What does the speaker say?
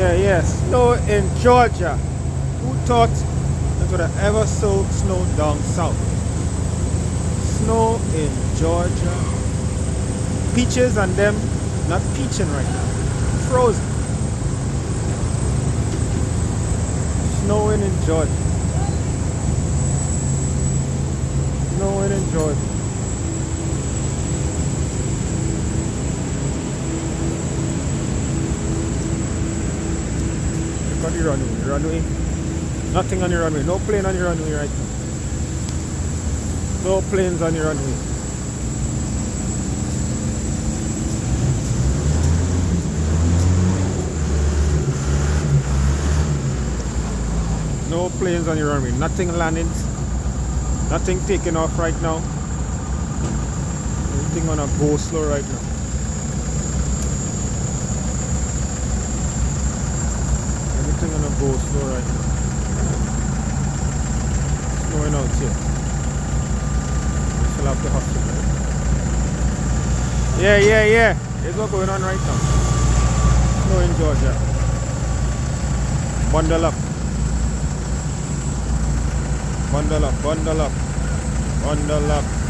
Yeah. Snow in Georgia. Who thought it would have ever so snowed down south? Snow in Georgia. Peaches and them not peaching right now. Frozen. Snowing in Georgia. Snowing in Georgia. Look at the runway. Nothing on the runway. No plane on the runway right now. No planes on the runway. No planes on the runway. Nothing landing. Nothing taking off right now. Everything on a go slow right now. Everything on a go slow right now. Snowing out here. Still have the hospital. Yeah. Here's what's going on right now. Snow in Georgia. Bundle up. Bundle up.